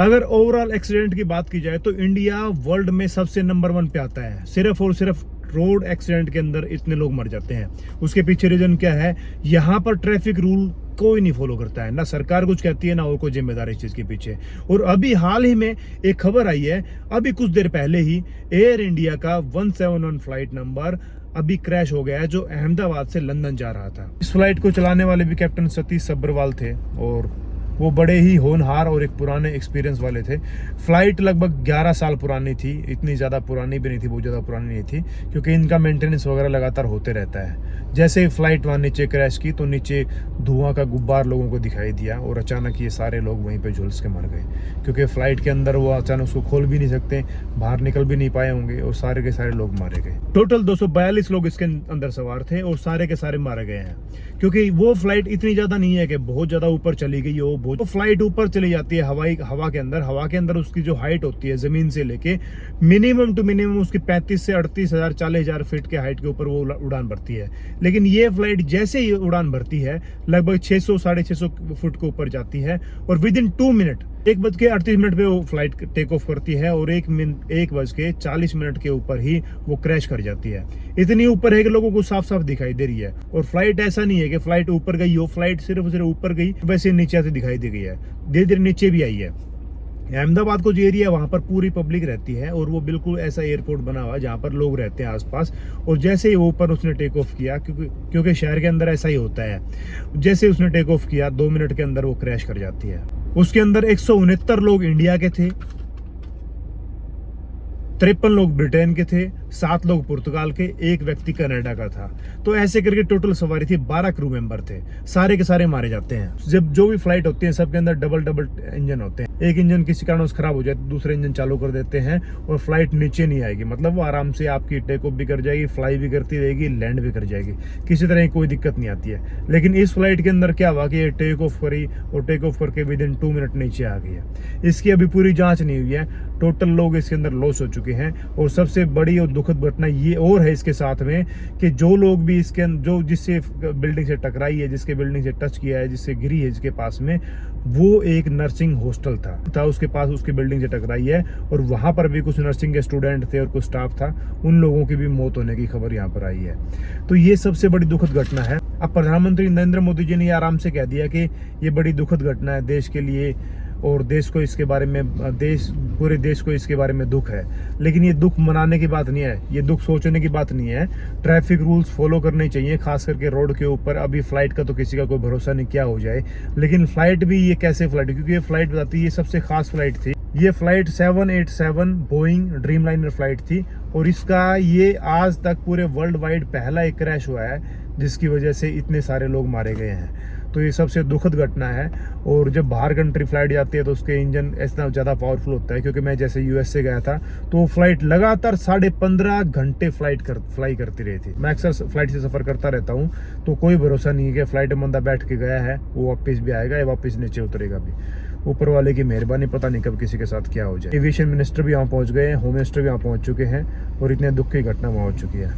अगर overall accident की बात की जाए तो इंडिया वर्ल्ड में सबसे नंबर 1 पे आता है। सिर्फ और सिर्फ रोड एक्सीडेंट के अंदर इतने लोग मर जाते हैं। उसके पीछे रीजन क्या है? यहाँ पर ट्रैफिक रूल कोई नहीं फॉलो करता है, ना सरकार कुछ कहती है, ना और कोई जिम्मेदार इस चीज के पीछे। और अभी हाल ही में एक खबर आई है, अभी कुछ देर पहले ही एयर इंडिया का 171 फ्लाइट नंबर अभी क्रैश हो गया है, जो अहमदाबाद से लंदन जा रहा था। इस फ्लाइट को चलाने वाले भी कैप्टन सतीश सब्रवाल थे और वो बड़े ही होनहार और एक पुराने एक्सपीरियंस वाले थे। फ्लाइट लगभग 11 साल पुरानी थी, इतनी ज़्यादा पुरानी भी नहीं थी, बहुत ज़्यादा पुरानी नहीं थी, क्योंकि इनका मेंटेनेंस वगैरह लगातार होते रहता है। जैसे ही फ्लाइट वहाँ नीचे क्रैश की तो नीचे धुआं का गुब्बार लोगों को दिखाई दिया और अचानक ये सारे लोग वहीं पे झुलस के मर गए, क्योंकि फ्लाइट के अंदर वो अचानक उसको खोल भी नहीं सकते, बाहर निकल भी नहीं पाए होंगे और सारे के सारे लोग मारे गए। टोटल 242 लोग इसके अंदर सवार थे और सारे के सारे मारे गए हैं, क्योंकि वो फ्लाइट इतनी ज़्यादा नहीं है कि बहुत ज़्यादा ऊपर चली गई हो। वो फ्लाइट ऊपर चली जाती है हवा के अंदर उसकी जो हाइट होती है ज़मीन से लेके मिनिमम टू मिनिमम उसकी 35 से 38,000 40,000 फीट के हाइट के ऊपर वो उड़ान भरती है। लेकिन ये फ्लाइट जैसे ही उड़ान भरती है लगभग 600 650 फुट के ऊपर जाती है और विद इन 2 मिनट 1:38 पे वो फ्लाइट टेक ऑफ करती है और 1:40 के ऊपर ही वो क्रैश कर जाती है। इतनी ऊपर है कि लोगों को साफ साफ दिखाई दे रही है। और फ्लाइट ऐसा नहीं है कि फ्लाइट ऊपर गई हो, फ्लाइट सिर्फ ऊपर गई वैसे नीचे आते दिखाई दे गई है, धीरे धीरे नीचे भी आई है। अहमदाबाद को जो एरिया है वहाँ पर पूरी पब्लिक रहती है और वो बिल्कुल ऐसा एयरपोर्ट बना हुआ है जहाँ पर लोग रहते हैं आसपास। और जैसे ही ऊपर उसने टेक ऑफ किया, क्योंकि शहर के अंदर ऐसा ही होता है, जैसे उसने टेक ऑफ किया 2 मिनट के अंदर वो क्रैश कर जाती है। उसके अंदर 169 लोग इंडिया के थे, 53 लोग ब्रिटेन के थे, 7 लोग पुर्तगाल के, 1 व्यक्ति कनाडा का था। तो ऐसे करके टोटल सवारी थी, 12 क्रू मेंबर थे। सारे के सारे मारे जाते हैं। जब जो भी फ्लाइट होती है सबके अंदर डबल इंजन होते हैं। एक इंजन किसी कारण खराब हो जाए तो दूसरे इंजन चालू कर देते हैं और फ्लाइट नीचे नहीं आएगी, मतलब वो आराम से आपकी टेक ऑफ भी कर जाएगी, फ्लाई भी करती रहेगी, लैंड भी कर जाएगी, किसी तरह की कोई दिक्कत नहीं आती है। लेकिन इस फ्लाइट के अंदर क्या हुआ कि ये टेक ऑफ करी और टेक ऑफ करके विद इन 2 मिनट नीचे आ गई है। इसकी अभी पूरी जांच नहीं हुई है, टोटल लोग इसके अंदर लॉस हो चुके हैं। और सबसे बड़ी और दुखद घटना ये और है इसके साथ में कि जो लोग भी इसके जो जिससे बिल्डिंग से टकराई है, जिसके बिल्डिंग से टच किया है, जिससे गिरी है जिसके पास में, वो एक नर्सिंग हॉस्टल था उसके पास, उसकी बिल्डिंग से टकराई है और वहां पर भी कुछ नर्सिंग के स्टूडेंट थे और कुछ स्टाफ था, उन लोगों की भी मौत होने की खबर यहाँ पर आई है। तो ये सबसे बड़ी दुखद घटना है। अब प्रधानमंत्री नरेंद्र मोदी जी ने ये आराम से कह दिया कि ये बड़ी दुखद घटना है देश के लिए और देश को इसके बारे में पूरे देश को इसके बारे में दुख है। लेकिन ये दुख मनाने की बात नहीं है, ये दुख सोचने की बात नहीं है। ट्रैफिक रूल्स फॉलो करने चाहिए, खास करके रोड के ऊपर। अभी फ्लाइट का तो किसी का कोई भरोसा नहीं क्या हो जाए, लेकिन फ्लाइट भी ये कैसे फ्लाइट, क्योंकि ये फ्लाइट बताती है ये सबसे खास फ्लाइट थी। ये फ्लाइट 787 बोइंग ड्रीमलाइनर फ्लाइट थी और इसका ये आज तक पूरे वर्ल्ड वाइड पहला एक क्रैश हुआ है जिसकी वजह से इतने सारे लोग मारे गए हैं। तो ये सबसे दुखद घटना है। और जब बाहर कंट्री फ्लाइट जाती है तो उसके इंजन इतना ज़्यादा पावरफुल होता है, क्योंकि मैं जैसे यूएस से गया था तो वो फ्लाइट लगातार 15.5 घंटे फ्लाई करती रही थी। मैं अक्सर फ्लाइट से सफ़र करता रहता हूँ, तो कोई भरोसा नहीं है कि फ्लाइट में बंदा बैठ के गया है वो वापस भी आएगा या वापस नीचे उतरेगा भी। ऊपर वाले की मेहरबानी, पता नहीं कब किसी के साथ क्या हो जाए। एविएशन मिनिस्टर भी यहाँ पहुँच गए हैं, होम मिनिस्टर भी यहाँ पहुँच चुके हैं और इतने दुख की घटना वहाँ हो चुकी है।